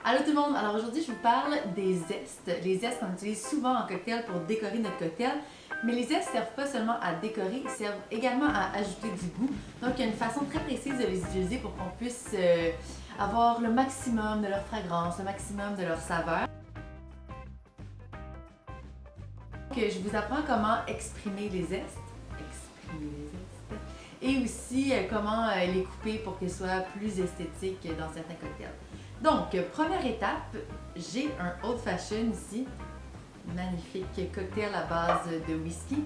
Allô tout le monde! Alors aujourd'hui, je vous parle des zestes. Les zestes qu'on utilise souvent en cocktail pour décorer notre cocktail. Mais les zestes ne servent pas seulement à décorer, ils servent également à ajouter du goût. Donc il y a une façon très précise de les utiliser pour qu'on puisse avoir le maximum de leur fragrance, le maximum de leur saveur. Donc je vous apprends comment exprimer les zestes. Et aussi comment les couper pour qu'ils soient plus esthétiques dans certains cocktails. Donc, première étape, j'ai un Old Fashion ici, magnifique cocktail à base de whisky.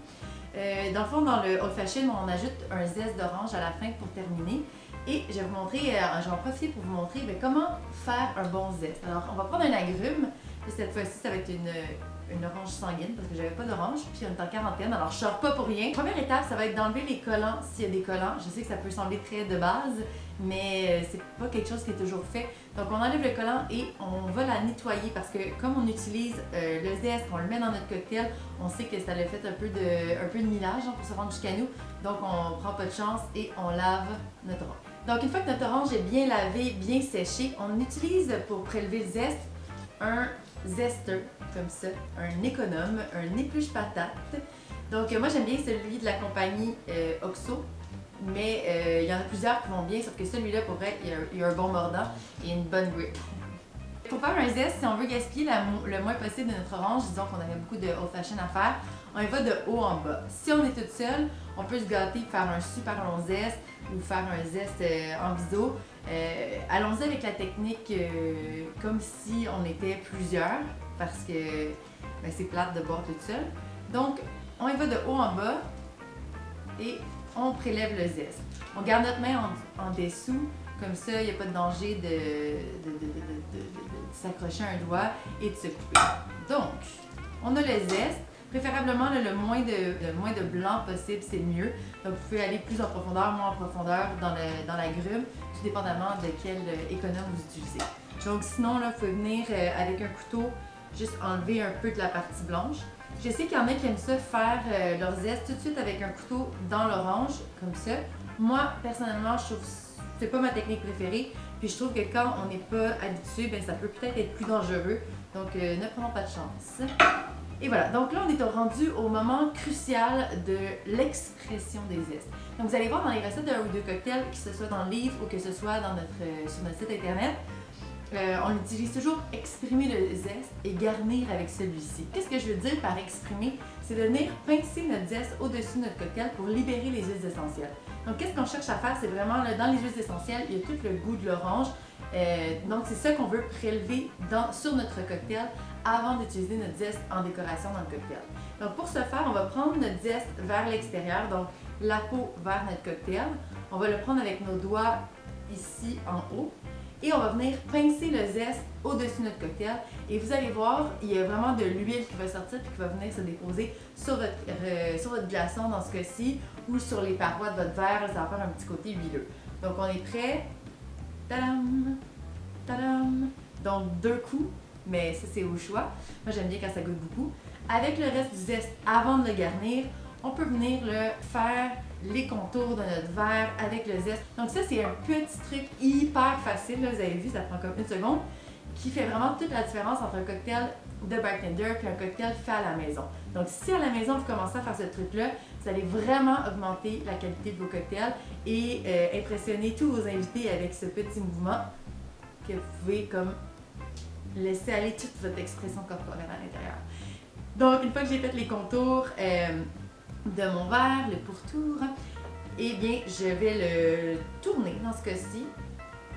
Dans le fond, dans le Old Fashion, on ajoute un zeste d'orange à la fin pour terminer. Et je vais vous montrer, je vais en profiter pour vous montrer comment faire un bon zeste. Alors, on va prendre un agrume. Cette fois-ci, ça va être une orange sanguine parce que j'avais pas d'orange, puis on est en quarantaine, alors je sors pas pour rien. Première étape, ça va être d'enlever les collants s'il y a des collants. Je sais que ça peut sembler très de base, mais c'est pas quelque chose qui est toujours fait. Donc on enlève le collant et on va la nettoyer parce que comme on utilise le zeste, on le met dans notre cocktail, on sait que ça l'a fait un peu de millage pour se rendre jusqu'à nous. Donc on prend pas de chance et on lave notre orange. Donc une fois que notre orange est bien lavée, bien séchée, on utilise pour prélever le zeste un zester comme ça, un économe, un épluche patate. Donc moi j'aime bien celui de la compagnie Oxo, mais il y en a plusieurs qui vont bien, sauf que celui-là pour vrai, il a un bon mordant et une bonne grip. Pour faire un zeste, si on veut gaspiller le moins possible de notre orange, disons qu'on avait beaucoup de old fashion à faire, on y va de haut en bas. Si on est toute seule, on peut se gâter pour faire un super long zeste ou faire un zeste en biseau. Allons-y avec la technique comme si on était plusieurs, parce que c'est plate de boire toute seule. Donc, on y va de haut en bas et on prélève le zeste. On garde notre main en dessous, comme ça, il n'y a pas de danger de s'accrocher à un doigt et de se couper. Donc, on a le zeste. Préférablement, le moins de blanc possible, c'est mieux. Donc, vous pouvez aller plus en profondeur, moins en profondeur dans la grume, tout dépendamment de quel économe vous utilisez. Donc, sinon, là, vous pouvez venir avec un couteau, juste enlever un peu de la partie blanche. Je sais qu'il y en a qui aiment ça faire leur zeste tout de suite avec un couteau dans l'orange, comme ça. Moi, personnellement, je trouve c'est pas ma technique préférée. Puis je trouve que quand on n'est pas habitué, ça peut peut-être être plus dangereux. Donc, ne prenons pas de chance. Et voilà, donc là on est rendu au moment crucial de l'expression des zestes. Donc vous allez voir dans les recettes d'un ou deux cocktails, que ce soit dans le livre ou que ce soit sur notre site internet, on utilise toujours exprimer le zeste et garnir avec celui-ci. Qu'est-ce que je veux dire par exprimer? C'est de venir pincer notre zeste au-dessus de notre cocktail pour libérer les huiles essentielles. Donc qu'est-ce qu'on cherche à faire? C'est vraiment là, dans les huiles essentielles, il y a tout le goût de l'orange. Donc c'est ça qu'on veut prélever sur notre cocktail avant d'utiliser notre zeste en décoration dans le cocktail. Donc pour ce faire, on va prendre notre zeste vers l'extérieur, donc la peau vers notre cocktail. On va le prendre avec nos doigts ici en haut et on va venir pincer le zeste au-dessus de notre cocktail. Et vous allez voir, il y a vraiment de l'huile qui va sortir et qui va venir se déposer sur votre glaçon dans ce cas-ci ou sur les parois de votre verre. Ça va faire un petit côté huileux. Donc on est prêt. Tadam! Tadam! Donc 2 coups, mais ça c'est au choix. Moi j'aime bien quand ça goûte beaucoup. Avec le reste du zeste, avant de le garnir, on peut venir faire les contours de notre verre avec le zeste. Donc ça c'est un petit truc hyper facile, là, vous avez vu, ça prend comme 1 seconde, qui fait vraiment toute la différence entre un cocktail de bartender et un cocktail fait à la maison. Donc si à la maison vous commencez à faire ce truc-là, vous allez vraiment augmenter la qualité de vos cocktails et impressionner tous vos invités avec ce petit mouvement que vous pouvez comme laisser aller toute votre expression corporelle à l'intérieur. Donc une fois que j'ai fait les contours de mon verre, le pourtour, eh bien je vais le tourner dans ce cas-ci.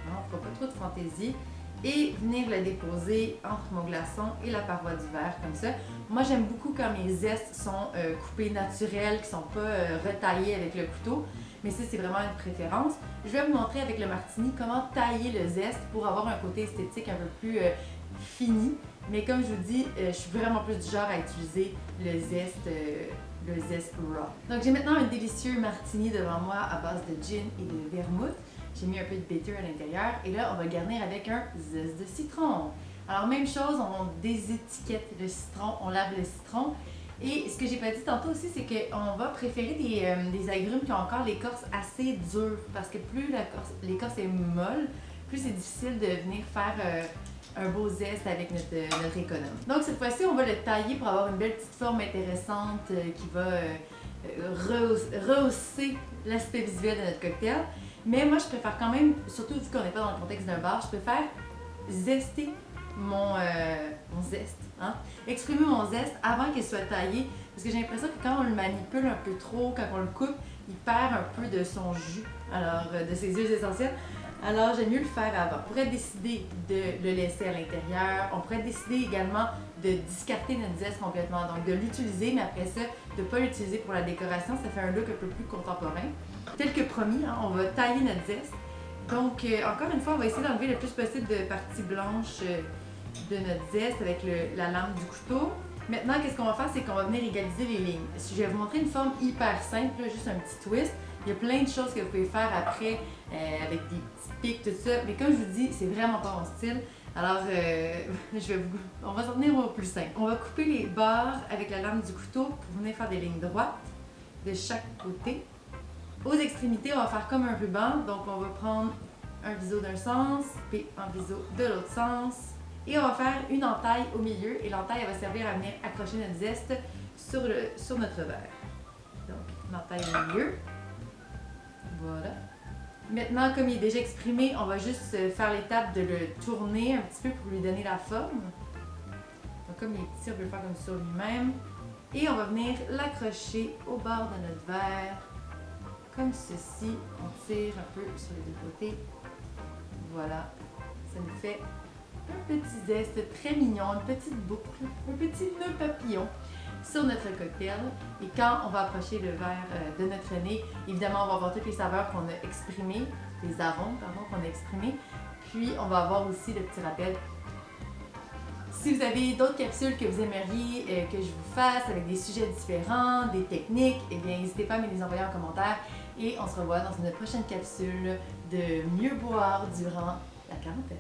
On ne fera pas trop de fantaisie. Et venir le déposer entre mon glaçon et la paroi du verre, comme ça. Moi, j'aime beaucoup quand mes zestes sont coupés naturels, qui ne sont pas retaillés avec le couteau, mais ça, c'est vraiment une préférence. Je vais vous montrer avec le martini comment tailler le zeste pour avoir un côté esthétique un peu plus fini. Mais comme je vous dis, je suis vraiment plus du genre à utiliser le zeste raw. Donc, j'ai maintenant un délicieux martini devant moi à base de gin et de vermouth. J'ai mis un peu de bitter à l'intérieur et là, on va garnir avec un zeste de citron. Alors, même chose, on désétiquette le citron, on lave le citron. Et ce que j'ai pas dit tantôt aussi, c'est qu'on va préférer des agrumes qui ont encore l'écorce assez dure parce que plus l'écorce est molle, plus c'est difficile de venir faire un beau zeste avec notre économe. Donc cette fois-ci, on va le tailler pour avoir une belle petite forme intéressante qui va rehausser l'aspect visuel de notre cocktail. Mais moi, je préfère quand même, surtout vu qu'on n'est pas dans le contexte d'un bar, je préfère zester mon zeste, hein? Exprimer mon zeste avant qu'il soit taillé, parce que j'ai l'impression que quand on le manipule un peu trop, quand on le coupe, il perd un peu de son jus, alors de ses huiles essentielles. Alors j'aime mieux le faire avant. On pourrait décider de le laisser à l'intérieur, on pourrait décider également de discarter notre zeste complètement, donc de l'utiliser, mais après ça, de ne pas l'utiliser pour la décoration, ça fait un look un peu plus contemporain. Tel que promis, hein, on va tailler notre zeste. Donc, encore une fois, on va essayer d'enlever le plus possible de parties blanches de notre zeste avec la lame du couteau. Maintenant, qu'est-ce qu'on va faire? C'est qu'on va venir égaliser les lignes. Je vais vous montrer une forme hyper simple, là, juste un petit twist. Il y a plein de choses que vous pouvez faire après avec des petits pics, tout ça. Mais comme je vous dis, c'est vraiment pas mon style. Alors, on va s'en tenir au plus simple. On va couper les bords avec la lame du couteau pour venir faire des lignes droites de chaque côté. Aux extrémités, on va faire comme un ruban. Donc, on va prendre un biseau d'un sens, puis un biseau de l'autre sens. Et on va faire une entaille au milieu. Et l'entaille, elle va servir à venir accrocher notre zeste sur notre verre. Donc, l'entaille au milieu. Voilà. Maintenant, comme il est déjà exprimé, on va juste faire l'étape de le tourner un petit peu pour lui donner la forme. Donc, comme il est petit, on peut le faire comme sur lui-même. Et on va venir l'accrocher au bord de notre verre. Comme ceci. On tire un peu sur les deux côtés. Voilà. Ça nous fait un petit zeste très mignon, une petite boucle, un petit nœud papillon sur notre cocktail. Et quand on va approcher le verre de notre nez, évidemment, on va avoir toutes les saveurs qu'on a exprimées, les arômes, pardon, qu'on a exprimés. Puis, on va avoir aussi le petit rappel. Si vous avez d'autres capsules que vous aimeriez que je vous fasse avec des sujets différents, des techniques, eh bien, n'hésitez pas à me les envoyer en commentaire. Et on se revoit dans une prochaine capsule de mieux boire durant la quarantaine.